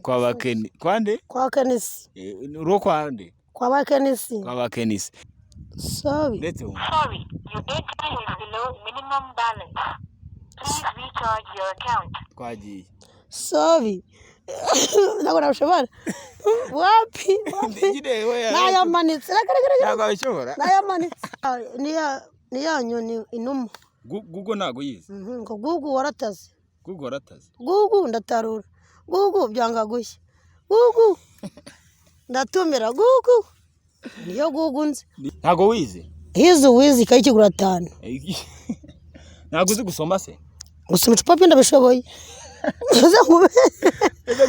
Kwa bakeni. Kwande? Kwa Kenisi. Uro kwande? Kwa bakenisi. Kwa bakenisi. Sorry. Sorry, your data is below minimum balance. Please recharge your account. Kwagiye. Sorry. Nagora ushobora. Wapi? Nayamanitse. Ntabwo abishobora. Nayamanitse. Ni yanyu inuma. Google ntago yize. Ngo Google warataze. Google warataze. Google ndatarura. Google byanga gushya. Google. Ndatumira Google. Niyo Google nzi. Ntago wize. Wize ikayikigura 5. Ntago uzi gusoma se? Gusoma icupa pindi abishoboye.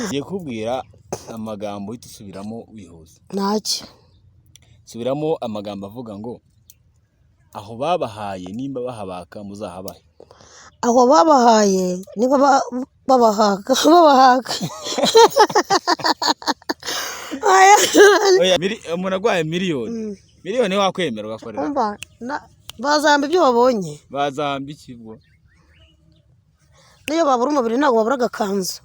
Ngiye kubwira amagambo uhita usubiramo wihuza. Ntacyo. Subiramo amagambo avuga ngo aho babahaye nimba bahabaka muzahabahe. Aho babahaye niba babahaka. Oya umuntu agwaye miliyoni. Miliyoni wakwemera ugakorera. Umva bazamba ibyo babonye. Bazamba ikibwo. Niyo babura umubiri ntago babura agakanzu.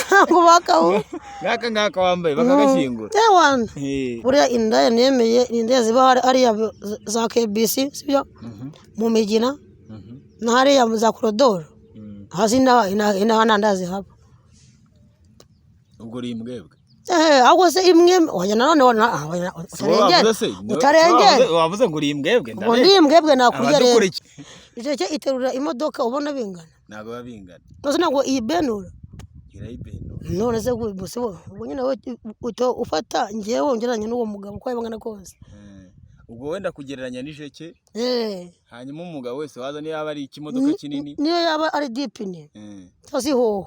Ntago bakaho. Ngaka wambaye bakagashyingura. Ewana. Buriya inda nemeye inda ziba ari za KBC sibyo? Mu migina. Ntari ya za korodoro. Hazina ina ndazi haba. Ubwo uri imbwebwe. Ahubwo se imwe wajya none utarengera. Wavuze ngo uri imbwebwe ndabe. Ndi imbwebwe nakurya rero. Icyo iterura imodoka ubona bingana. Ntago babingana. Nose ntago ibenura. Irayibenura. None se gusa ubwo nyine ufata ngewe ngeranye n'uwo mugabo ko yabangana kose. Ubwo wenda kugereranya n'ijeke. Hanyuma umugabo wese waza niyo yaba ari ikimodoka kinini. Niyo yaba ari dipine. Tasi ho.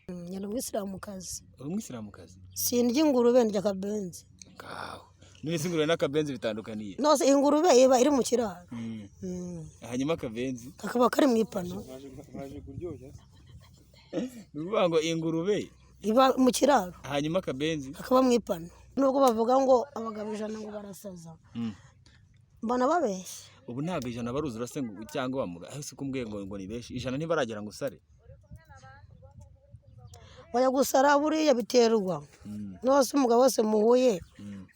Nyana umwisilamukazi. Umwisilamukazi. Sindya ingurube ndya akabenzi. Ngaho. Nise ingurube n'akabenzi bitandukaniye. Nose ingurube iba iri mu kiraro. Hanyuma akabenzi kakaba kari mu ipano. Baje kuryoshya. Nuvuga ngo ingurube iba mu kiraro. Hanyuma akabenzi kakaba mu ipano. Nubwo bavuga ngo abagabo 100 ngo barasaza. Mbana babeshye. Ubu ntago 100 baruzura se ngo cyangwa bamuga. Ahise kumbwiye ngo ni beshi 100 ntibaragera ngo usare. Baya gusara buriya biterwa. Nose umugabo wose muhuye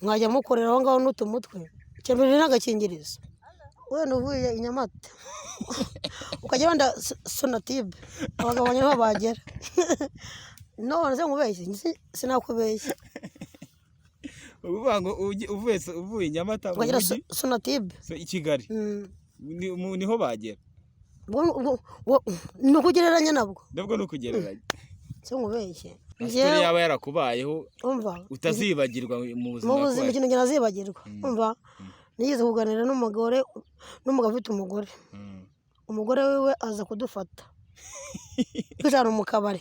mwajya mukorera aho ngaho n'utumutwe. Cyembere n'agakingirizo. Wenda uvuye inyamata. Ukajya wanda Sonatube. Abagabo nyine bagera. None se ngubeshye sinakubeshye. Uvuga ngo uvuye inyamata ukajya Sonatube. So i Kigali. Niho bagera. No kugereranya nabwo. Nabwo no kugereranya. Ngubeshye. Ngewe yaba yarakubayeho umva utazibagirwa mu buzima kwawe. Mu buzima ikintu nazibagirwa. Umva nigeze kuganira n'umugabo ufite umugore. Umugore wiwe aza kudufata. Tujana mu kabari.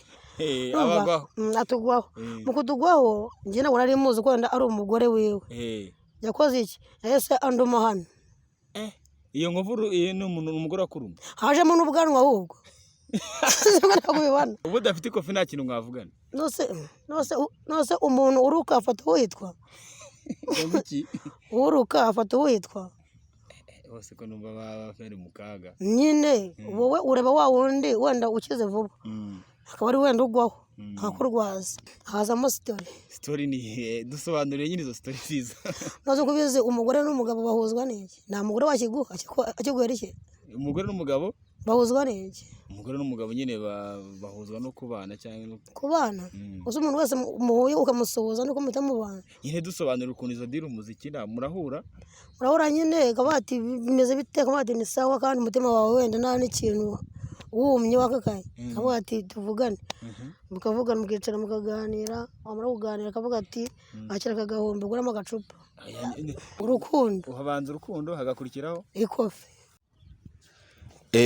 Abagwaho. Atugwaho. Mu kudugwaho ngiye nabwo nari muzi ko wenda ari umugore wiwe. Yakoze iki? Yahise anduma hano. Iyo nkovuru ni umugore wakuruma. Hajemo n'ubwanwa ahubwo. Ubu dafite ikofi nta kintu mwavugana. Nose umuntu uruka afata witwa. Uruka afata witwa. Bose ko numva bafere mu kaga. Nyine wowe ureba wa wundi wenda ukize vuba. Akaba ari wenda ugwaho. Akurwaza. Hazamo story. Story ni dusobanuriye nyine izo story ziza. Nazo kubize umugore n'umugabo bahuzwa niki? Nta mugore wakiguha akiguhera iki? Umugore n'umugabo bahuzwa niki? Umugore n'umugabo nyine bahuzwa no kubana cyangwa kubana. Uzo umuntu wese muhuye ukamusohoza nuko mutamubana. Nyine dusobanura ukuntu izo dira umuziki na murahura nyine kabati bimeze bite kabati ni sawa kandi umutima wawe wenda nta n'ikintu wumye wakakaye. Kabati tuvugane. Mukavugana mukicara mukaganira, amara kuganira kavuga ati akira kagahombe guramo agacupa. Urukundo. Uhabanza urukundo hagakurikiraho ikofi.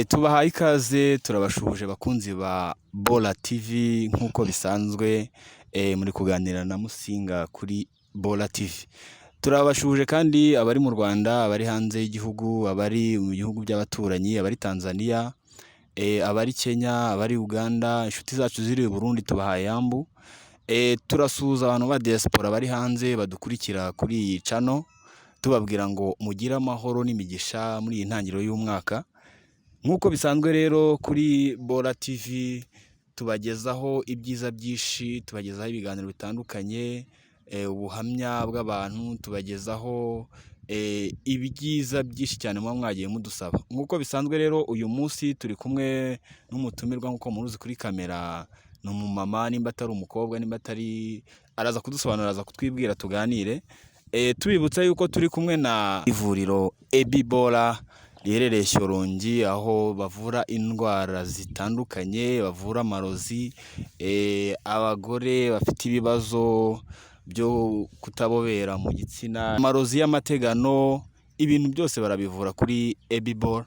Tubahaye ikaze turabashuhuje bakunzi ba Bola TV nkuko bisanzwe muri kuganira na Musinga kuri Bola TV. Turabashuhuje kandi abari mu Rwanda, abari hanze y'igihugu, abari mu bihugu by'abaturanyi, abari Tanzania, abari Kenya, abari Uganda, inshuti zacu ziri mu Burundi tubahaye yambu. Turasuhuza abantu ba diaspora bari hanze badukurikira kuri iyi channel tubabwira ngo mugire amahoro n'imigisha muri iyi ntangiriro y'umwaka. Nkuko bisanzwe rero kuri Bola TV tubagezaho ibyiza byinshi, tubagezaho ibiganiro bitandukanye, ubuhamya bw'abantu, tubagezaho ibyiza byinshi cyane muba mwagiye mudusaba. Nk'uko bisanzwe rero uyu munsi turi kumwe n'umutumirwa nk'uko muruzi kuri kamera, ni umumama, nimba atari umukobwa, nimba atari, araza kudusobanurira, araza kutwibwira tuganire. Tubibutsa yuko turi kumwe na ivuriro Ebibola riherereye Shyorongi, aho bavura indwara zitandukanye, bavura amarozi, abagore bafite ibibazo byo kutabobera mu gitsina, amarozi y'amategano, ibintu byose barabivura kuri Ebibola,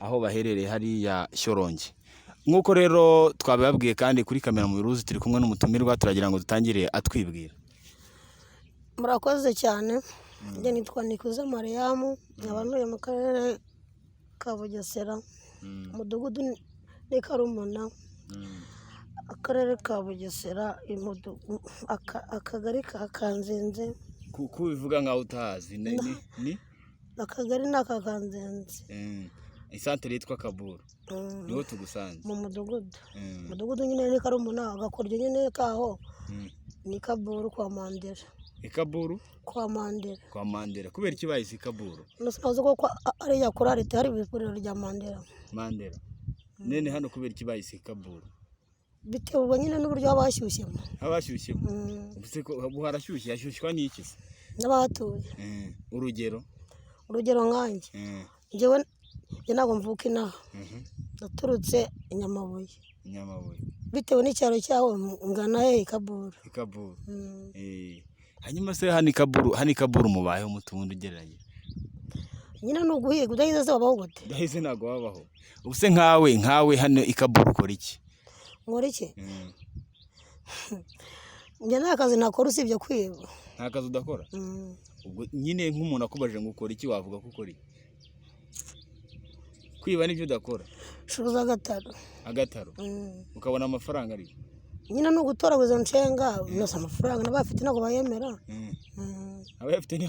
aho baherereye hariya Shyorongi. Nk'uko rero twabibabwiye kandi kuri kamera mu biruzi, turi kumwe n'umutumirwa, turagira ngo dutangire atwibwira. Murakoze cyane. Njye nitwa Nikuze Mariamu, nkaba ntuye mu karere ka Bugesera, umudugudu ni Karumuna, akarere ka Bugesera, akagari ka Kanzenze. Kubivuga nkaho utahazi ni akagari ni aka Kanzenze, isantere yitwa Kaburu, niho tugusanze mu mudugudu. Umudugudu nyine ni Karumuna, agakoryo nyine kaho ni Kaburu kwa Mandera. Ikaburu kwa Mandera. Kwa Mandera. Kubera iki bahise Ikaburu? Nasubiza ko ari ya korari hari ibivuriro rya Mandera. Mandera. Nene hano kubera iki bahise Ikaburu? Bitewe nyine n'uburyo habashyushyemo. Habashyushyemo. Ubuse ko harashyushye, hashyushywa n'iki se? N'abahatuye. Urugero nkanjye. Njyewe ntabwo mvuka inaha. Naturutse Nyamabuye. Bitewe n'icyaro cyaho ngana Ikaburu. Ikaburu. Hanyuma se hano Ikaburu mubayeho mutubundi ugereranye? Nyine no guhiga udahize se wabaho gute? Udahize ntago wabaho. Ubuse nkawe hano Ikaburu ukora iki? Nkora iki? Njye nta kazi nakora usibye kwiba. Nta kazi udakora? Ubwo nyine nk'umuntu akubajije ngo ukora iki, wavuga ko ukora iki? Kwiba nibyo udakora? Shuza agataro. Agataro? Ukabona amafaranga ari? Nyine no gutoraguza nshenga, nose amafaranga n'abafite nako bayemera. Abafite ni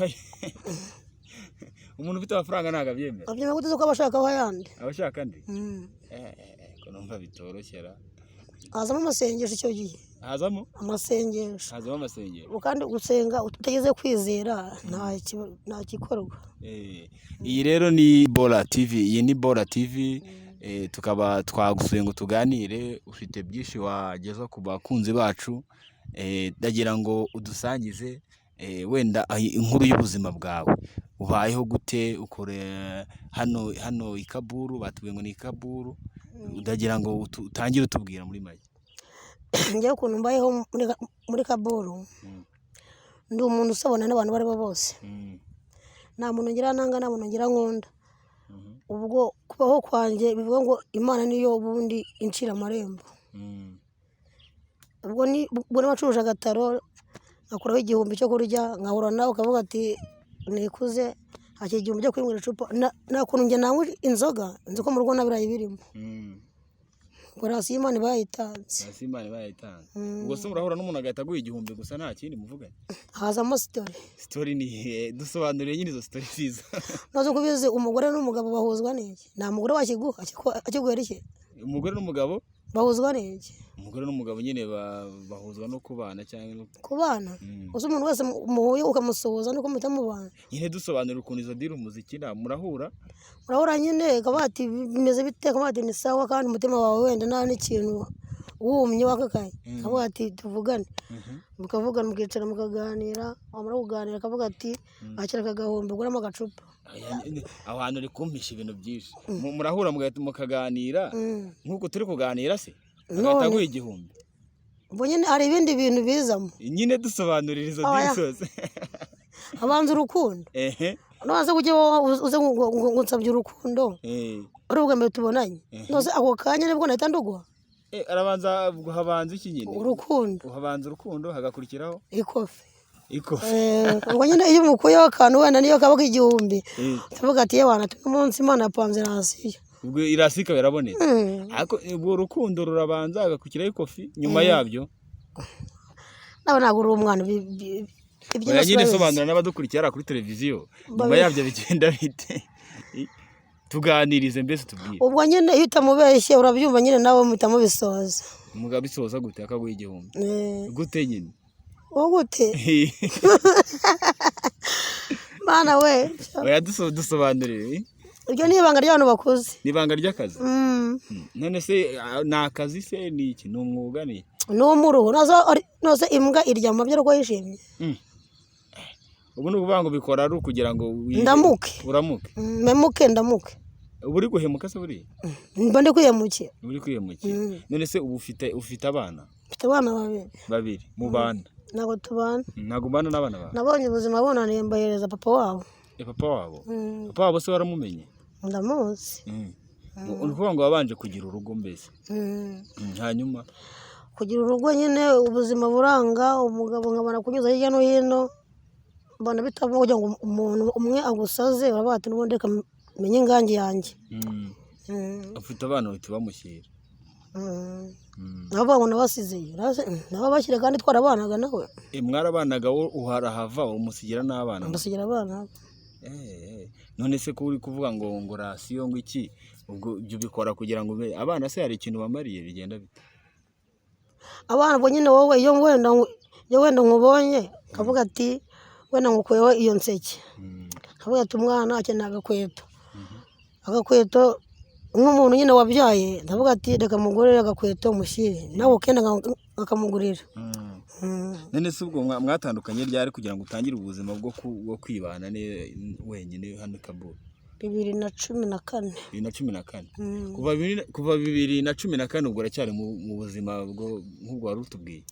umuntu ufite amafaranga ntago abyemera. Abyemera gute ko abashaka bayandi? Abashaka andi? Ko numva bitoroshyera. Hazamo amasengesho icyo gihe. Hazamo? Amasengesho. Hazamo amasengesho. Kandi gusenga utageze kwizera nta gikorwa. Iyi rero ni Bola TV, iyi ni Bola TV. Tukaba twagusuye ngo tuganire, ufite byinshi wageza ku bakunzi bacu, ndagira ngo udusangize wenda inkuru y'ubuzima bwawe. Ubayeho gute? Ukore hano Ikaburu, batubwiye ngo ni Ikaburu, ndagira ngo utangire utubwira muri make. Njye ukuntu mbayeho muri Kaburu, ndi umuntu usabana n'abantu bari bose. Nta muntu ngira nanga, nta muntu ngira nkunda. Ubwo kubaho kwanjye bivuga ngo Imana niyo ubundi incira amarembo. Ubwo n'abacuruje agataro nakuraho igihumbi cyo kurya, nkahura nawe ukavuga ati Nikuze hakiri igihumbi cyo kwinywera icupa, nta kuntu njye nanywa inzoga, nzi ko mu rugo nta birayi birimo. Ngo rasi y'Imana bayitanze. Rasi y'Imana bayitanze. Ubwo se murahura n'umuntu agahita aguha igihumbi gusa nta kindi muvuganye? Hazamo story. Story ni dusobanuriye nyine izo story ziza. Nazo kubizi umugore n'umugabo bahuzwa n'iki? Nta mugore wakiguha akiguhera iki? Umugore n'umugabo bahuzwa n'iki? Umugore n'umugabo nyine bahuzwa no kubana cyangwa kubana. Uzi umuntu wese muhuye ukamusuhuza nuko muhita mubana. Nyine dusobanura ukuntu izo diri umuziki murahura nyine kabati bimeze bite, kabati ni sawa kandi umutima wawe wenda nta n'ikintu wumye wakakaye, kavuga ati tuvugane. Mukavugana mukicara mukaganira, wamara kuganira kavuga ati akira kagahombe guramo agacupa. Aho hantu uri kumpisha ibintu byinshi. Murahura mukaganira nk'uko turi kuganira se? Agataguye igihumbi. Ubwo nyine hari ibindi bintu bizamo. Nyine dusobanurira izo diri zose. Abanza urukundo. Nabanza kujya uze ngo nsabye urukundo. Ari ubwa mbere tubonanye. Nose ako kanya nibwo nahita nduguha. Arabanza habanza iki nyine? Urukundo. Habanza urukundo hagakurikiraho ikofi. Ngo nyine iyo umukuyeho akantu wenda niyo kaba igihumbi, tuvuga ati yewana umunsi Imana yapanze rasiyo. Ubwo irasi ikaba yarabonetse. Ariko ubwo urukundo rurabanza hagakurikiraho ikofi, nyuma yabyo nawe ntabwo uri umwana ibyo nyine sobanura n'abadukurikira kuri televiziyo, nyuma yabyo bigenda bite? tuganirize mbese tubwire. ubwo nyine iyo utamubeshye urabyumva nyine nawe muhita mubisoza. Umugabo isoza gute akaguha igihumbi gute nyine wowe gute mana we oya dusobanurire. iryo ni ibanga ry'abantu bakuze. Ni ibanga ry'akazi. None se ni akazi se ni iki? Ni umwuga ni n'umuruhu noze imbwa irya amabyi ariko yishimye. ubu ni ukuvuga ngo bikora ari ukugira ngo ndamuke uramuke memuke ndamuke. ubu uri guhemuka se buriya? mba ndi kwiyemukira. uri kwiyemukira. None se ubu ufite abana? mfite abana babiri mu bana? ntabwo tubana. Ntabwo ubana n'abana bawe? nabonye ubuzima bunaniye mbahereza papa wabo. Papa wabo? Papa wabo se waramumenye? ndamuzi. ni ukuvuga ngo wabanje kugira urugo mbese. Hanyuma kugira urugo nyine ubuzima buranga, umugabo nkabona kunyuza hirya no hino, mbona bitavamo kugira ngo umuntu umwe agusaze, uravuga ati n'ubundi reka menye ingangi yanjye. ufite abana uhita bamushyira? navuga ngo nabasizeyo nabo bashyire kandi twarabanaga nawe. Mwarabanaga wowe uharahava umusigira n'abana? mbasigira abana. none se ko uri kuvuga ngo rasiyo ngo iki, ubwo ibyo bikora kugira ngo abana se hari ikintu bamariye bigenda bite? abana ubwo nyine wowe iyo wenda nkubonye kavuga ati wenda ngukuyeho iyo nseke, kavuga ati umwana akeneye agakweto nk'umuntu nyine wabyaye, ndavuga ati reka mugurire agakweto mushyire nawe ukenda akamugurira. none se ubwo mwatandukanye ryari kugira ngo utangire ubuzima bwo kwibana wenyine hano i Kabul? 2014. 2014? kuva 2014 ubwo uracyari mu buzima nk'ubwo wari utubwiye?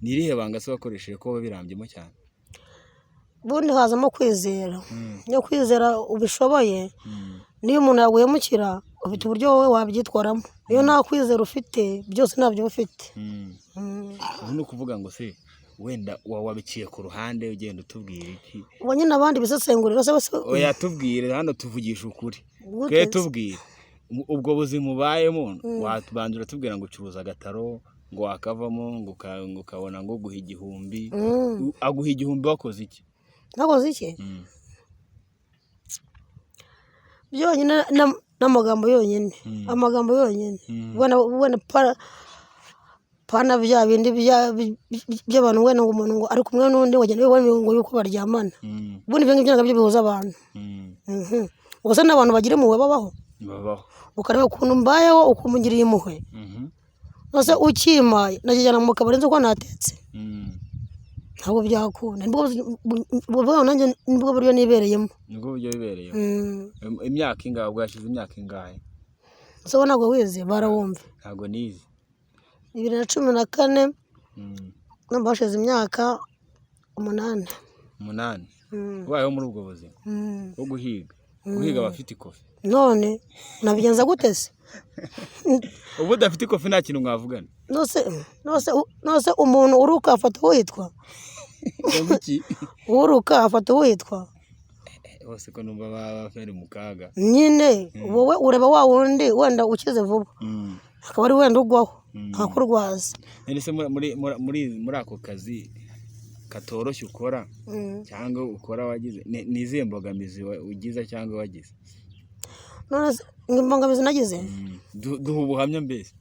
ni irihe banga se wakoresheje ko birambyemo cyane? ubundi hazamo kwizera. iyo kwizera ubishoboye, niyo umuntu yaguhemukira ufite uburyo wowe wabyitwaramo. iyo nta kwizera ufite byose ntabyo ufite. ubu ni ukuvuga ngo se wenda wabiciye ku ruhande ugenda utubwira iki? ubu nyine abandi bisesengurira se bose. oya tubwire, hano tuvugisha ukuri. twe tubwire ubwo buzima ubayemo, watubanza uratubwira ngo ucuruza agataro, ngo wakavamo ngo ukabona ngo guha igihumbi. aguha igihumbi wakoze iki? nakoze iki? byonyine n'amagambo yonyine. amagambo yonyine. ubona pana bya bindi by'abantu wenda ngo umuntu ngo ari kumwe n'undi wagenda ubona ngo yuko baryamana. ubundi ibyo ngibyo nabyo bihuza abantu. ubwo se n'abantu bagira impuhwe babaho. ukareba ukuntu mbayeho ukumugiriye impuhwe. nose ukimaye nakijyana mu kabari nzi uko natetse. ntabwo byakunda. nanjye nibwo buryo nibereyemo. nibwo buryo wibereyemo? imyaka ingahe? ubwo yashize imyaka ingahe? so ntabwo wize barawumve. ntabwo nize. 2014 namba hashize imyaka 8. ubayeho muri ubwo buzima bwo guhiga abafite ikofi. none nabigenza gute se? ubu udafite ikofi nta kintu mwavugana? nose umuntu uruka afata uwitwa uruka afata uwitwa bose ko numva bari mu kaga nyine. wowe ureba wa wundi wenda ukize vuba akaba ari wenda ugwaho akakurwaza. nese muri ako kazi katoroshye ukora cyangwa ukora wagize ni izihe mbogamizi ugize cyangwa wagize? none imbogamizi nagize duha ubuhamya mbese.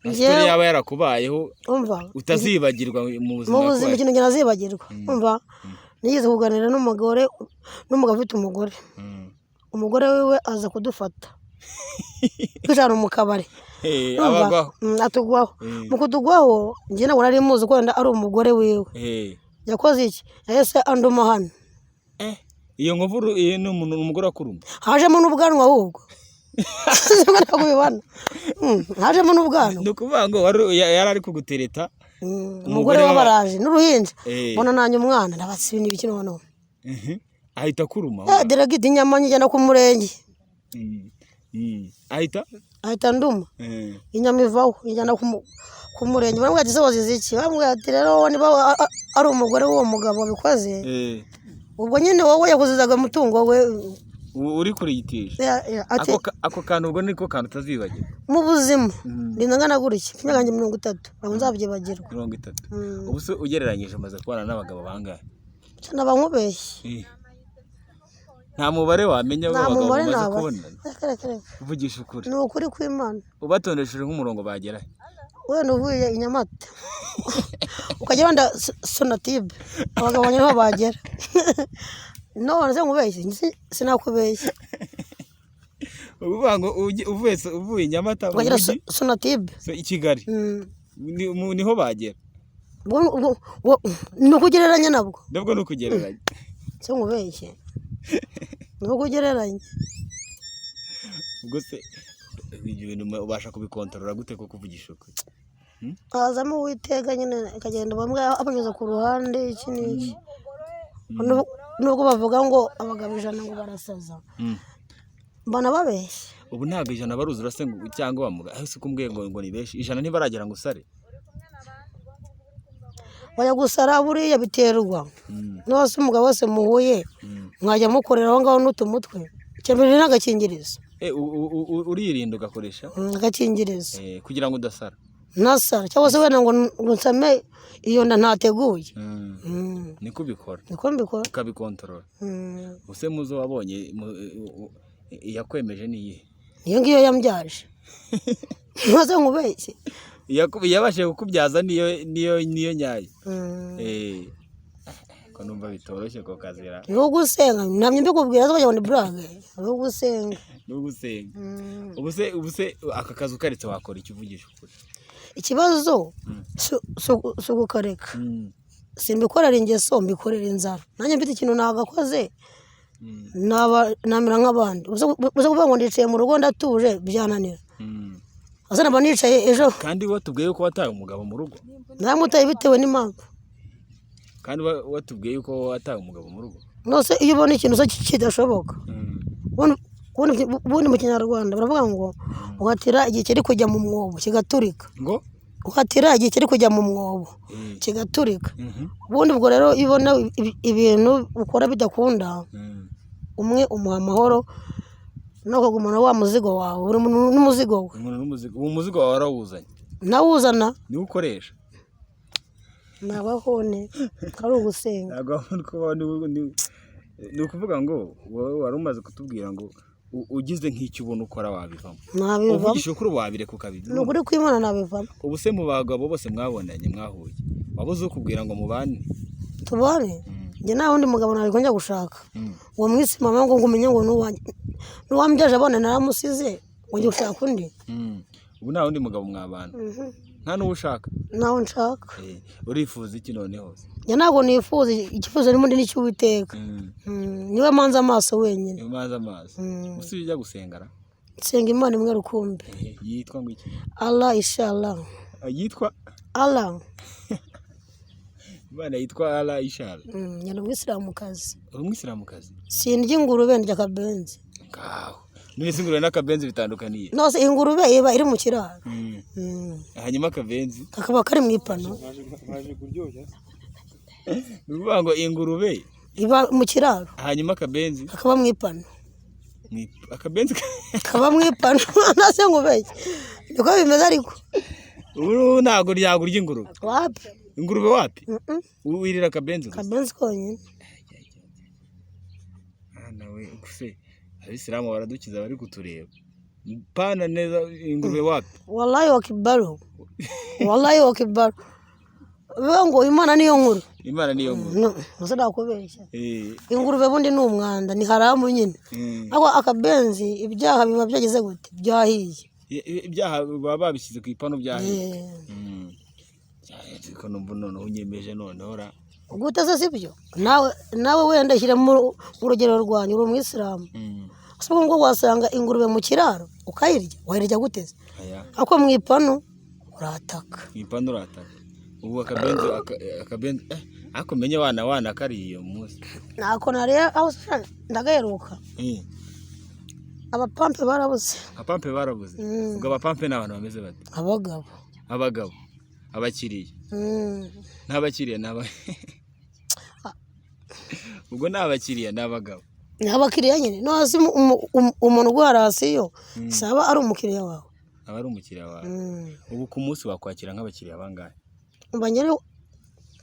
Asitori yaba yarakubayeho utazibagirwa mu buzima ikintu njye nazibagirwa. umva nigeze kuganira n'umugabo ufite umugore. umugore wiwe aza kudufata tujana mu kabari. atugwaho. mu kutugwaho njye ntabwo nari muzi ko wenda ari umugore wiwe. yakoze iki? yahise anduma hano. iyo nkovu ni umugore wakuruma? hajemo n'ubwanwa ahubwo. hajemo n'ubwanwa. ni ukuvuga ngo yari ari kugutereta. umugore we baraje n'uruhinja. mbona nanjye umwana ndabatse ibintu biki noneho. ahita akuruma? deregiti inyama njyana ku murenge. ahita nduma. inyama ivaho njyana ku murenge. bamwe ati se wazize iki? bamwe ati rero niba ari umugore w'uwo mugabo wabikoze, ubwo nyine wowe yakuzizaga umutungo we uri kuriyitisha. ako kantu ubwo niko kantu utazibagirwa mu buzima. ndingana gutya imyaka 30 ntabwo nzabyibagirwa. 30? ubu se ugereranyije umaze kubana n'abagabo bangahe? n'abankubeshye nta mubare wamenya nta w'abagabo mubare umaze naba kubona reka uvugisha ukuri ni ukuri kw'Imana ubatondesheje nk'umurongo bagera wenda uvuye i Nyamata ukajya wenda Sonatube abagabo niho bagera none se nkubeshye sinakubeshya uvuga ngo uvuye i Nyamata ukagera Sonatube i Kigali niho bagera ni ukugereranya nabwo ni ukugereranya se nkubeshye ni ukugereranya ubwo se ibyo bintu ubasha kubikontorora gute ko kuvugisha ukuri hazamo Uwiteka nyine akagenda bamwe abanyuza ku ruhande iki n'iki nubwo bavuga ngo abagabo 100 ngo barasaza mbona babeshya ubu ntabwo 100 baruzura se cyangwa bamuga ahise kumbwiye ngo ni benshi 100 ntibaragera ngo usare baya gusara buriya biterwa nose umugabo wese muhuye mwajya mukorera aho ngaho n'utumutwe cyembere n'agakingirizo uririnda ugakoresha agakingirizo kugira ngo udasara nasara cyangwa se wenda ngo nsame iyo nda ntateguye niko ubikora niko mbikora ukabikontorora use muzo wabonye yakwemeje niye iyo ngiyo yambyaje maze nkubeshye yabashije kukubyaza niyo nyayo ko numva bitoroshye ko kazira yo gusenga namye mbikubwira zo bajya brage yo gusenga ubuse aka kazu karetse wakora icyo uvugisha ukuri ikibazo sugukareka simbikorera ingeso mbikorera inzara nanjye mfite ikintu nagakoze namira nk'abandi uze kuvuga ngo ndicaye mu rugo ndatuje byananira azana banicaye ejo kandi watubwiye ko wataye umugabo mu rugo namutaye bitewe n'impamvu kandi watubwiye ko wataye umugabo mu rugo nose iyo ubona ikintu kidashoboka ubundi mu Kinyarwanda baravuga ngo uhatira igihe kiri kujya mu mwobo kigaturika ngo uhatira igihe kiri kujya mu mwobo kigaturika ubundi ubwo rero ibona ibintu ukora bidakunda umwe umuha amahoro no kugumana wa muzigo wawe uri n'umuzigo we uwo muzigo wawe warawuzanye nawuzana ni ukoresha nabahone ari ugusenga ni ukuvuga ngo wowe wari umaze kutubwira ngo ugize nk'icyo ubona ukora wabivamo uvugisha ukuri wabireka ukabivamo ni ukuri kw'Imana nabivamo ubu se mu bagabo bose mwabonanye mwahuye wabuze ukubwira ngo mubane tubane njye nta wundi mugabo ntabwo njya gushaka uwo mwisi mama ngo umenye ngo n'uwambyaje abone naramusize ngo njye gushaka undi ubu nta wundi mugabo mwabana nta n'uwo ushaka ntawe nshaka urifuza iki noneho njye ntabwo nifuza ikifuzo n'ubundi ni cy'Uwiteka niwe manza amaso wenyine niwe manza amaso gusa ujya gusengara nsenga Imana imwe rukumbi yitwa ngo iki Allah inshallah yitwa Allah Imana yitwa Allah inshallah njye umwisilamukazi uri umwisilamukazi sindya ingurube ndya akabenzi ngaho nese ingurube n'akabenzi bitandukaniye nose ingurube iba iri mu kiraro hanyuma akabenzi kakaba kari mu ipano baje kuryoshya nuvuga ngo ingurube iba mu kiraro hanyuma akabenzi kakaba mu ipano akabenzi kaba mu ipano nase ngubeshye niko bimeze ariko ubu ntago ryagurya ingurube wapi ingurube wapi wirira akabenzi konyine nawe ukuse abisilamu baradukiza bari kutureba pana neza ingurube wapi wallahi wakibaru ngo Imana niyo nkuru nose nakubeshya ingurube bundi ni umwanda ni haramu nyine ariko akabenzi ibyaha biba byageze gute byahiye ibyaha baba babishyize ku ipano byahiye ko numva noneho unyemeje noneho gute se sibyo nawe wenda shyira mu rugero rwanyu uri umwisilamu asubwo ngo wasanga ingurube mu kiraro ukayirya wayirya guteze ako mu ipano urataka ubu akabenzi ako menye wana kariye umunsi nako nariya aho ndagaheruka abapampe barabuze ubwo abapampe ni abantu bameze bate abagabo abakiriye n'abakiriya ubwo ni abakiriya n'abagabo ni abakiriya nyine no hasi umuntu ugwara hasi yo saba ari umukiriya wawe aba ari umukiriya wawe ubu ku munsi wakwakira nk'abakiriya bangahe umva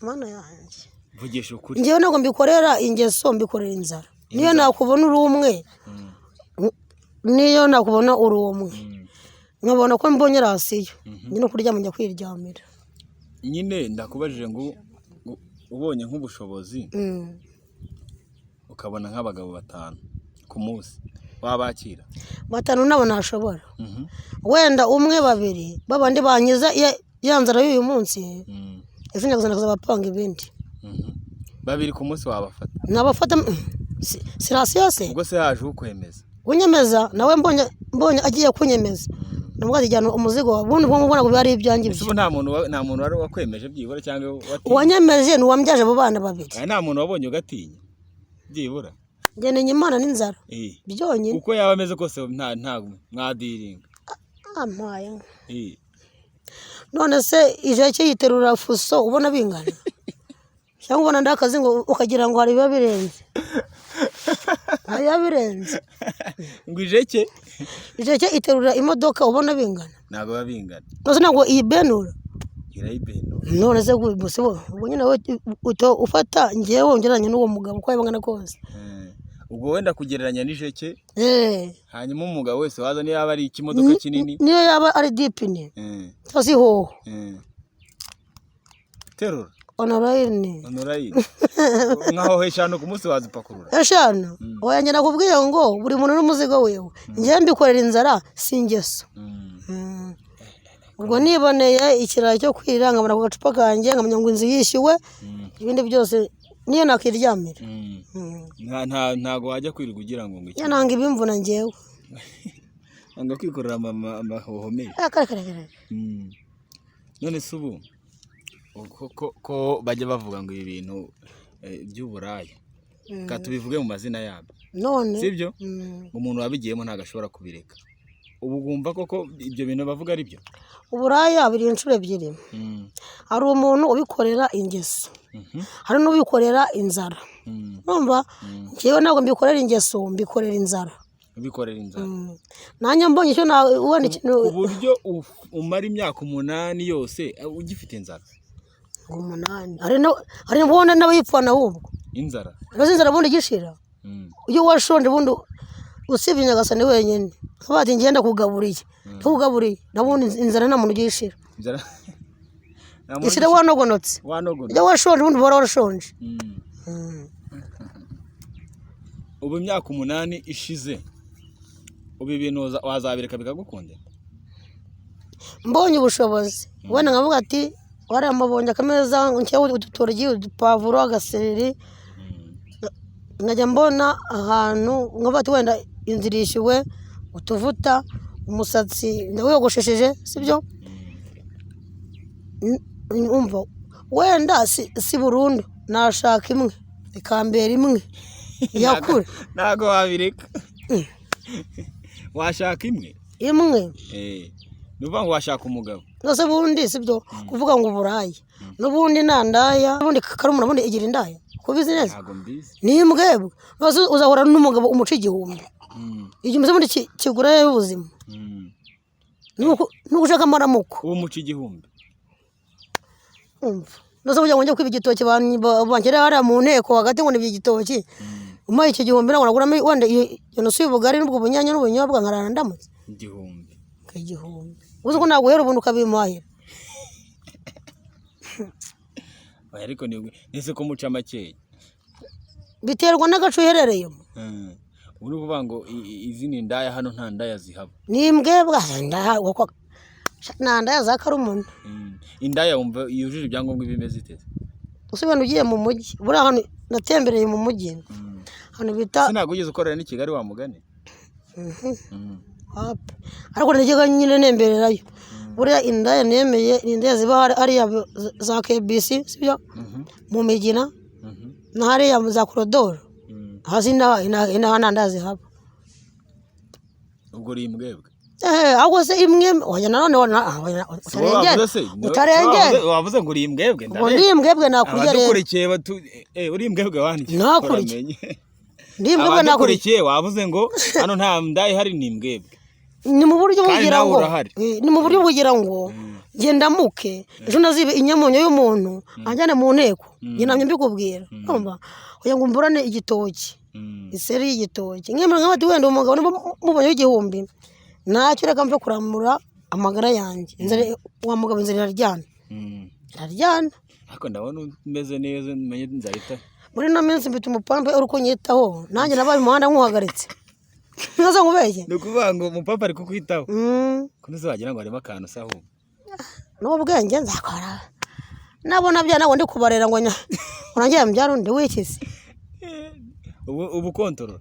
Mana yanjye vugisha ukuri njyewe ntabwo mbikorera ingeso mbikorera inzara niyo nakubona uri umwe niyo nakubona uri umwe nkabona ko mbonye rasiyo nyine kuryama njya kwiryamira. nyine ndakubajije ngo ubonye nk'ubushobozi ukabona nk'abagabo 5 ku munsi wabakira? 5 nabo nashobora, wenda umwe 2 babandi banyiza ya nzara y'uyu munsi ejo nyagazana kuzabapanga ibindi. 2 ku munsi wabafata? Nabafata si rasiyo se. ubwo se haje ukwemeza unyemeza nawe mbonye agiye kunyemeza nubwo ajyana umuzigo wabundi mbona ko ari ibyanjye ese ubu nta muntu wari wakwemeje byibura cyangwa uwanyemeje ni uwambyaje abo bana 2. nta muntu wabonye ugatinya byibura? Ngeneye Imana n'inzara byonyine uko yaba ameze kose nta mwadiringa amaye. None se ije yiterura fuso ubona bingana cyangwa ubona ndakazi ngo ukagira ngo hari biba birenze? Aya birenze ngo ijeke iterura imodoka ubona bingana? ntago babingana. Nose ntabwo iyibenura irayibenura. none se gusa ubwo nyine ufata ngiye wongeranye n'uwo mugabo uko yabangana kose. ubwo wenda kugereranya n'ijeke hanyuma umugabo wese waza niyo yaba ari ikimodoka kinini niyo yaba ari dipine tasi ho terura onorayini nkaho 5 ku munsi wazipakurura 5 oya njye nakubwiye ngo buri muntu n'umuzigo wewe njye mbikorera inzara singeso. ubwo niboneye ikiraro cyo kwirira nkabona ku gacupa kanjye nkamenya ngo inzu yishyuwe ibindi byose niyo nakiryamira. ntago wajya kwirirwa ugira ngo ngiki nanga ibimvuna njyewe anga kwikorera amahohomeye. none se ubu ko bajya bavuga ngo ibi bintu by'uburaya tubivuge mu mazina yabyo none sibyo umuntu wabigiyemo ntago ashobora kubireka. ubu ugumva koko ibyo bintu bavuga ari byo? uburaya biri inshuro 2. hari umuntu ubikorera ingeso hari n'ubikorera inzara. Urumva njyewe ntabwo mbikorera ingeso mbikorera inzara. ubikorera inzara nanjye mbonye icyo ubona ikintu uburyo umara imyaka 8 yose ugifite inzara. 8 hari n'ubona n'abayipfana ahubwo inzara inzara bundi gishira iyo washonje bundi usibye Nyagasani wenyine bati ngenda kugaburiye nabundi inzara nta muntu ugishira ishira wanogonotse iyo washonje bundi bora warashonje. ubu imyaka 8 ishize ubu ibintu wazabireka bikagukundira? mbonye ubushobozi wenda nkavuga ati wariya mabonye akameza nkewe udutoryi udupavuro agasereri nkajya mbona ahantu nkavuga ati wenda inzira ishyuwe utuvuta umusatsi ndawiyogoshesheje sibyo umva wenda si burundu nashaka imwe ikambera imwe yakure ntago wabireka washaka imwe nuvuga ngo washaka umugabo nose bundi sibyo kuvuga ngo uburayi n'ubundi nandaya n'ubundi karumuna bundi igira indaya kubizi neza ntago mbizi ni imbwebwe nose uzahora n'umugabo umuca igihumbi igihumbi bundi kigura y'ubuzima nuko ushaka amaramuko uwo muca igihumbi umva nose burya ngo njye kwiba igitoki bankere hariya mu nteko hagati ngo ni igitoki umaye icyo gihumbi ntabwo naguramo wenda iyo nusu y'ubugari n'ubwo bunyanya n'ubunyobwa nkarara ndamutse igihumbi uzi ko ntabwo uhera ubundi ukabimahira. ariko nese ko muca makeya biterwa n'agace uherereyemo. uri kuvuga ngo izi ni indaya hano nta ndaya zihaba? ni imbwebwa nta ndaya za karumuna. indaya wumva yujuje ibyangombwa bimeze iteze usubira ugiye mu mujyi buriya hano natembereye mu mujyi hano bita sinago ugeze ukorera ni Kigali wa mugani. ariko nigega nyine nembererayo buriya indaya nemeye indaya ziba hariya za KBC sibyo mu Migina na hariya za Korodoro hasi ina ndazi haba ubwo uri imbwebwe ahubwo se imwe wajya nanone utarengera wavuze ngo uri imbwebwe ndi imbwebwe nakurya rero dukurikiye uri imbwebwe wandike nakurikiye ndi imbwebwe nakurikiye wavuze ngo hano nta ndayi hari ni imbwebwe ni mu buryo bugira ngo genda muke ejo nazibe inyamunyo y'umuntu anjyane mu nteko njye namye mbikubwira urumva kugira ngo mburane igitoki iseri y'igitoki nkemera nk'abati wenda umugabo niba mubonyeho igihumbi ntacyo reka mve kuramura amagara yanjye wa mugabo inzara iraryana ariko ndabona umeze neza menye nzahita muri ino minsi mfite umupampe uri kunyitaho nanjye nabaye umuhanda nkuhagaritse nkaza nkubeshye ni ukuvuga ngo umupapa ari kukwitaho ko ntuzagira ngo harimo akantu saho n'ubwenge nzakora nabona bya nabo ndi kubarera ngo urangiye mbyara undi wikize ubu kontorora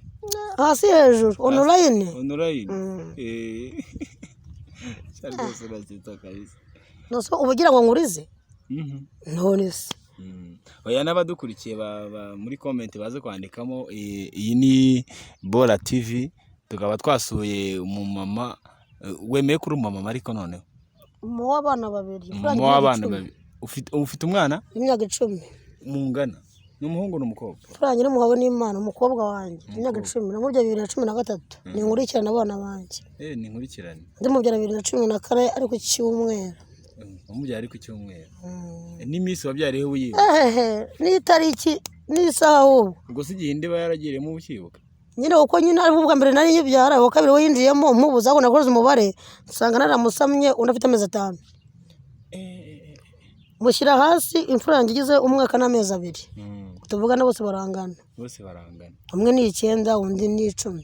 hasi hejuru online rwose urazita kabisa nose ubugira ngo nkurize none se oya n'abadukurikiye muri comment baze kwandikamo iyi ni Bora TV tukaba twasuye umumama wemeye kuri umumama ariko noneho mu w'abana babiri ufite umwana imyaka 10 mungana n'umuhungu n'umukobwa turanye n'umugabo n'Imana umukobwa wanjye imyaka 10 namubye 2013 ni nkurikirana abana banjye ni nkurikirana ndimubyara 2014 ariko cyumweru umubyara ariko cyumweru n'iminsi wabyariyeho wiyiba n'itariki n'isaha ubwo se igihe ndiba yaragiriyemo ubukibuka nyine uko nyine ari ubwa mbere nari nyibyara wa kabiri we yinjiyemo mubuza ko nakoze umubare nsanga naramusamye undi afite amezi 5 mushyira hasi imfura yanjye igize umwaka n'amezi 2 tuvugana bose barangana umwe ni 9 undi ni 10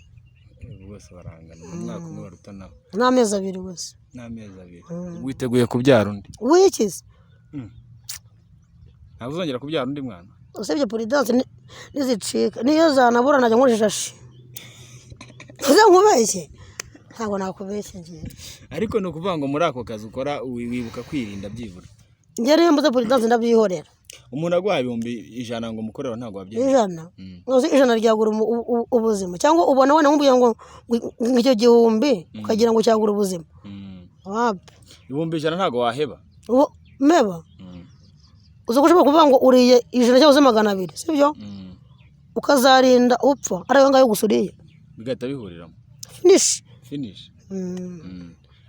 bose barangana umwaka umwe baruta nawe n'amezi 2 gusa witeguye kubyara undi wikize ntabwo uzongera kubyara undi mwana usibye prudence nizicika niyo zanabura najya nkoreshashi uze nkubeshye ntabwo nakubeshye ngiye ariko no kuvuga ngo muri ako kazi ukora wibuka kwirinda byivura njye rero mbuze prudence ndabyihorera umuntu agwaye 100 ngo mukorera ntabwo wabyeye 100 ryagura ubuzima cyangwa ubona wana nkubwiye ngo icyo gihumbi ukagira ngo cyagura ubuzima wapi 100 ntabwo waheba meba uzo kushobora kuvuga ngo uriye 100 cyangwa 200 sibyo ukazarinda upfa arayo ngayo gusuriye bigahita bihuriramo finish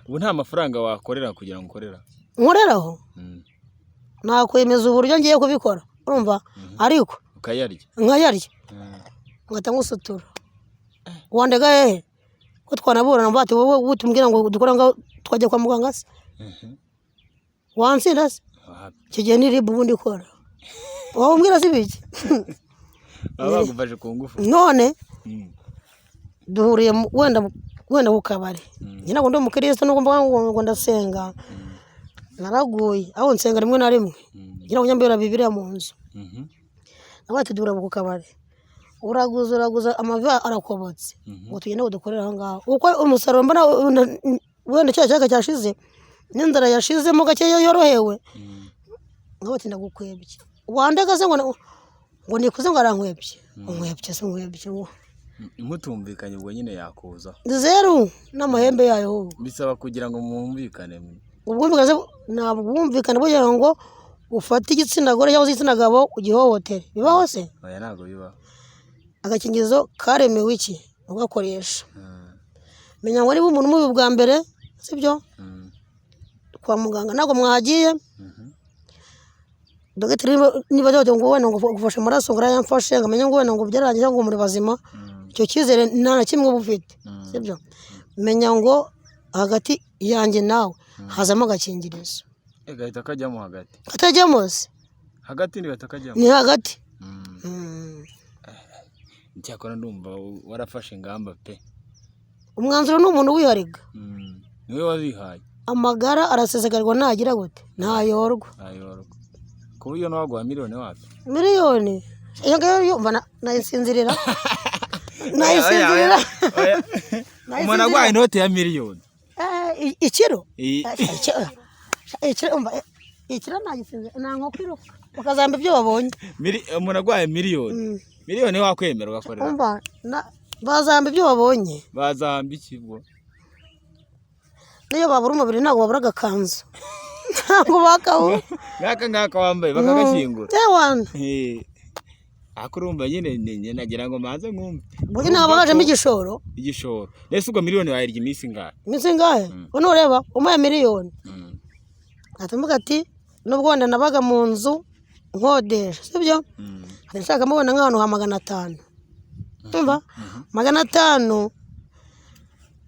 ubu nta mafaranga wakorera kugira ngo ukorera nkoreraho nakwemeza uburyo ngiye kubikora urumva ariko nkayarya ngata ngusutura wandega hehe ko twanaburana mbati wowe utumbwira ngo dukora ngo twajya kwa muganga se wansinda se kigiye ni ribu bundi kora wambwira se biki abagufashe ku ngufu none duhuriye wenda ukabare nyina ngo ndi umukristo nuko mvuga ngo ndasenga naraguye aho nsenga rimwe na rimwe ngira ngo nyambera Bibiliya mu nzu nabati dura ku kabare uraguza amavi arakobotse ngo tugende kudukorera aho ngaho uko umusaruro mbona wenda cyaka cyashize n'inzara yashizemo gake yorohewe ngabati ndagukwebye wandega se ngo nikuze ngo arankwebye unkwebye se unkwebye mutumvikanye ubwo nyine yakuza zeru n'amahembe yayo bisaba kugira ngo mwumvikane ubwumvikane ntabwo bwumvikane kugira ngo ufate igitsina gore cyangwa igitsina gabo ugihohotere bibaho se oya ntabwo bibaho agakingirizo karemewe iki ugakoresha menya ngo niba umuntu mubi bwa mbere sibyo kwa muganga ntabwo mwahagiye dogiteri niba cyo ngo wenda ngo gufasha amaraso ngo yamfashe ngo amenye ngo wenda ngo byarangije ngo muri bazima icyo cyizere nta na kimwe bufite sibyo menya ngo hagati yanjye nawe hazamo agakingirizo gahita kajyamo hagati katajyamo se hagati ni batakajyamo ni hagati cyakora ndumva warafashe ingamba pe umwanzuro n'umuntu wihariga niwe wazihaye amagara arasesegarwa ntagira gute ntayorwa kuba iyo nawaguha miliyoni wapi miliyoni iyo ngayo yumva nayisinzirira umuntu agwaye inote ya miliyoni ikiro ikiro nagisinzira nta nkoko iruka bakazamba ibyo babonye umuntu agwaye miliyoni wakwemera ugakorera umva bazamba ibyo babonye bazamba ikibwo niyo babura umubiri ntabwo babura agakanzu ntabwo bakabura ngaka wambaye bakagashyingura tewanda akurumva nyine nagira ngo maze nkumve buri ntabwo hajemo igishoro nese ubwo miliyoni wayirya iminsi ingahe uno ureba umuye miliyoni atambuga ati nubwo wenda nabaga mu nzu nkodesha sibyo nshaka mubona nk'ahantu ha 500 umva 500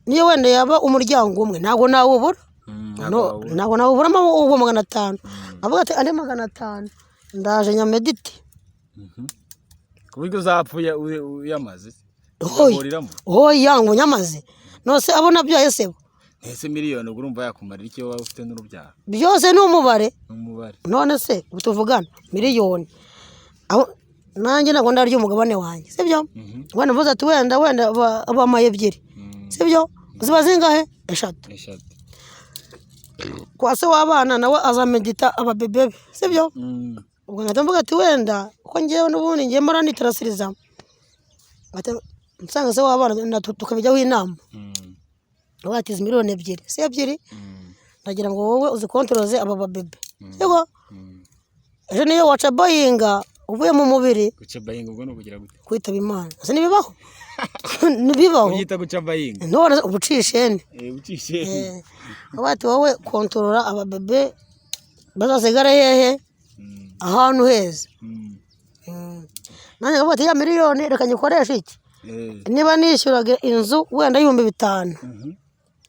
niyo wenda yaba umuryango umwe ntabwo nawubura ntabwo nawuburamo uwo 500 avuga ati andi 500 ndaje nyamedite kuburyo uzapfuye uyamaze yangu nyamaze nose abona byaye sebo ese miliyoni urumva yakumarira iki wowe ufite n'urubyaro byose ni umubare none se tuvugana miliyoni aho nanjye ntabwo ndarya umugabane wanjye sibyo wenda mvuze ati wenda abamaye ebyiri sibyo ziba zingahe 3 kwa se w'abana nawe azamedita ababebe be sibyo ubwo ndavuga ati wenda ko ngewe n'ubundi ngiye mara nitarasiriza ati nsanga se w'abana tukabijyaho inama wati izi miliyoni 2 si 2 ndagira ngo wowe uzikontroloze aba babebe sibyo ejo niyo waca bayinga uvuye mu mubiri guca bayinga ubwo no kugira gute kwitaba Imana ese nibibaho nibibaho uyita guca bayinga none ubucishene ubucishene abati wowe kontrola ababebe bazasigara hehe ahantu heza nanjye ngabati ya miliyoni reka nyikoresha iki niba nishyuraga inzu wenda 5,000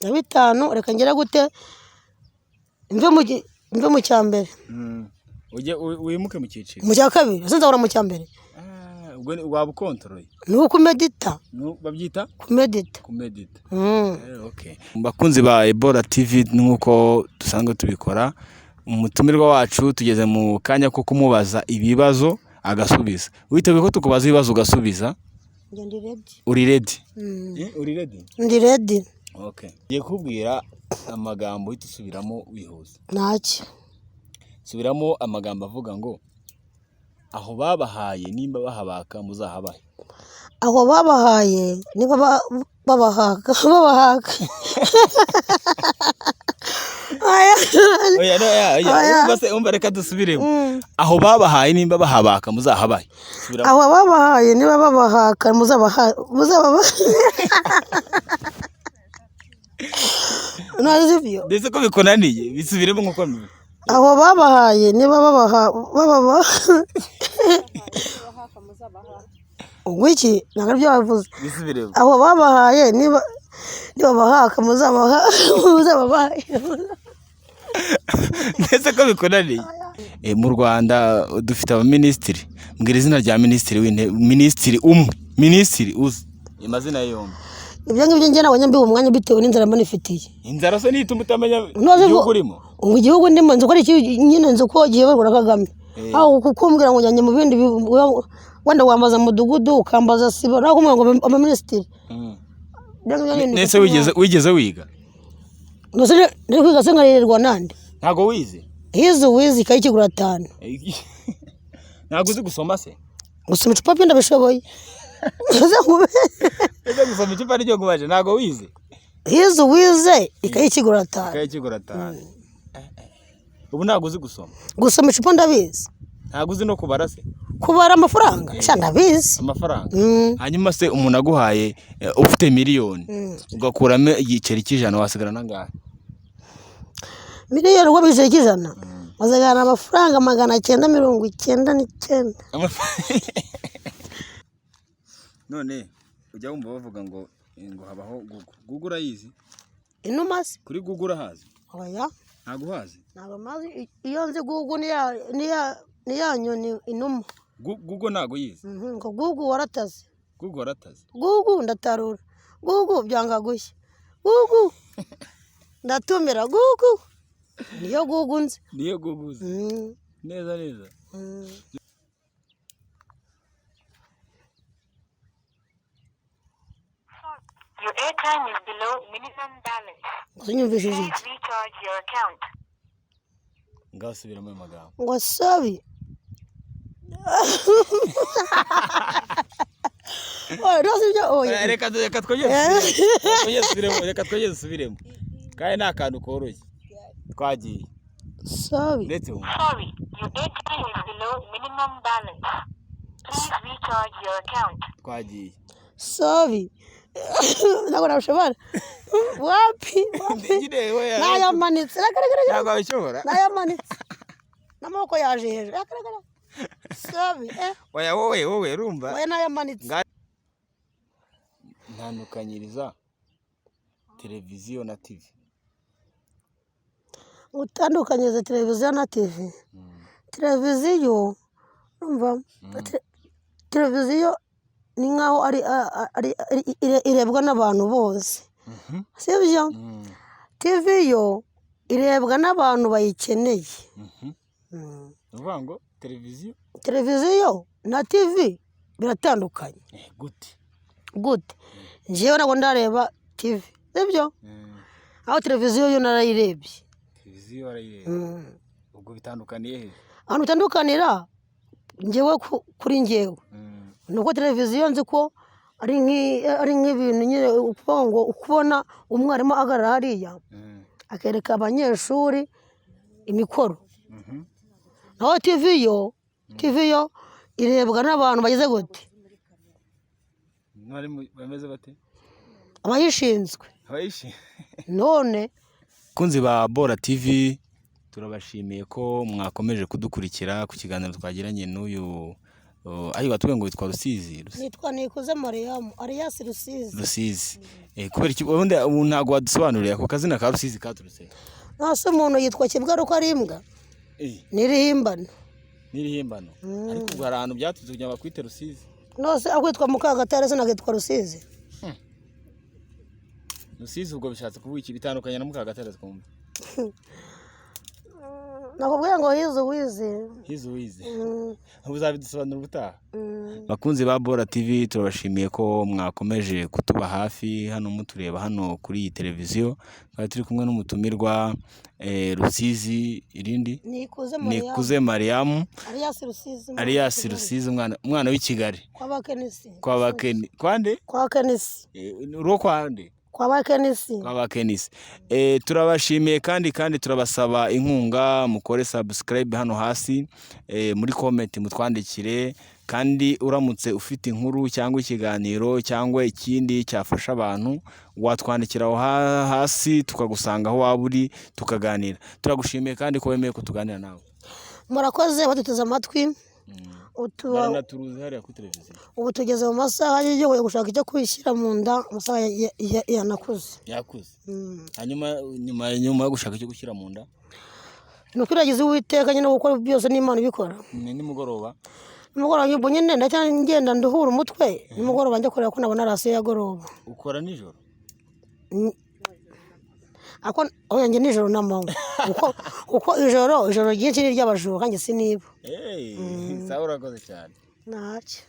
na 5 reka ngera gute mve mu cyambere uje wimuke mu cyiciro mu cya kabiri sinzabura mu cyambere ubwo waba ukontrole nuko medita babyita kumedita okay bakunzi ba Ebola TV nkuko dusanzwe tubikora umutumirwa wacu tugeze mu kanya ko kumubaza ibibazo agasubiza witeguye ko tukubaza ibibazo ugasubiza uri ready uri ready ndi ready okay ngiye kubwira amagambo itusubiramo wihuza ntacyo subiramo amagambo avuga ngo aho babahaye nimba bahabaka muzahabaye aho babahaye niba babahaka base umva reka dusubiremo aho babahaye nimba bahabaka muzahabaye aho babahaye niba babahaka muzabaha nazivyo ndetse ko bikonaniye bisubiremo nkuko aho babahaye niba babaha wiki nagabyo bavuze bisubiremo aho babahaye niba bahaka muzabaha ndetse ko bikonaniye mu Rwanda dufite abaminisitiri mbwira izina rya minisitiri w'intebe minisitiri uzi amazina yombi ibyo ngibyo njye nabonye mbiwe umwanya bitewe n'inzara manifitiye inzara se nituma utamenya igihugu urimo igihugu ndimo nzi ko ari nyine nzi ko giyoborwa na Kagame aho kukumbwira ngo njye mu bindi wenda wambaza mudugudu ukambaza sibo naho kumwe ngo abaminisitiri nese wigeze wiga nose ndi kwiga se nkarererwa nande ntago wize wize ikayikigura 5 ntago uzi gusoma se gusoma icupa pindi abishoboye ese gusoma icupa ryo kubaje ntago wize wize ikayikigura 5 ubu ntago uzi gusoma icupa ndabizi ntago uzi no kubara se kubara amafaranga sha ndabizi amafaranga hanyuma se umuntu aguhaye ufite miliyoni ugakuramo igiceri cy'ijana wasigara nangahe miliyoni uko bigiceri cy'ijana wazagana amafaranga 999 none ujya wumva bavuga ngo habaho Google urayizi inumasi kuri Google urahazi oya ntago uhazi ntago mazi iyo nzi Google ni nyoni inuma Google ntago yizi ngo Google warataze Google ndatarura Google byanga gushya Google ndatumira Google niyo Google nzi neza Your airtime is below minimum balance. Unyumvishije Please recharge your account. ngasubiramo amagambo ngo sabi reka twongere dusubiremo kandi nta kantu koroshye twagiye ndetse Sorry, your airtime is below minimum balance. Please recharge your account. twagiye sabi ntabwo nabishobora wapi nayamanitse ntabwo abishobora nayamanitse n'amaboko yaje hejuru sabi wowe urumva nayamanitse ntandukanyiriza televiziyo na TV. utandukanyiriza televiziyo na TV. Televiziyo urumva televiziyo ni nkaho irebwa n'abantu bose, sibyo? TV yo irebwa n'abantu bayikeneye. Uvuga ngo televiziyo na TV biratandukanye. Gute? Njyewe ntabwo ndareba TV, sibyo? Aho televiziyo yo narayirebye. Ubwo bitandukaniye he? Ahantu bitandukanira njyewe kuri njyewe nuko televiziyo nzi ko ari nk'ibintu nyine ukubona umwarimu ahagarara hariya akereka abanyeshuri imikoro. Naho TV yo irebwa n'abantu bageze gute? Bameze bate? Abayishinzwe. None kunzi ba Bora TV turabashimiye ko mwakomeje kudukurikira ku kiganiro twagiranye n'uyu ayo batubwiye ngo witwa Rusizi. Nitwa Nikuze Mariam alias Rusizi. Kubera iki ubundi ntago wadusobanuriye ako kazina ka Rusizi katurutse? Nase umuntu yitwa Kibwaro ko ari imbwa. Nirihimbano. Ariko ubwo hari ahantu byatutse kugira bakwite Rusizi. Nose akwitwa Mukagatare se nakitwa Rusizi. Rusizi ubwo bishatse kuvuga iki bitandukanye na Mukagatare twumva? Nakubwiye ngo hizi. Uzabidusobanura ubutaha. Bakunzi ba Bora TV turabashimiye ko mwakomeje kutuba hafi hano mutureba hano kuri iyi televiziyo. Twari turi kumwe n'umutumirwa Rusizi irindi Nikuze Mariam alias Rusizi umwana w'i Kigali. Kwa Bakenisi. Uro kwande? Kwa Bakenisi. Turabashimiye kandi turabasaba inkunga mukore subscribe hano hasi muri comment mutwandikire, kandi uramutse ufite inkuru cyangwa ikiganiro cyangwa ikindi cyafasha abantu watwandikira aho hasi tukagusanga aho waba uri tukaganira. Turagushimiye kandi ko wemeye kutuganira nawe. Murakoze baduteze amatwi. Turuzi hariya kuri televiziyo. Ubu tugeze mu masaha yo gushaka icyo kwishyira mu nda, amasaha yanakuze. Hanyuma nyuma yo gushaka icyo gushyira mu nda nukiragize Uwiteka nyine gukora byose n'Imana ibikora. Nimugoroba nyubo nyine ndacyangenda nduhura umutwe nimugoroba njya kureba ko nabona rasiyo yagoroba. Ukora nijoro? Oya njye nijoro n'amanywa kuko ijoro ryinshi ni ry'abajura kandi siniba. Sawa urakoze cyane. Ntacyo.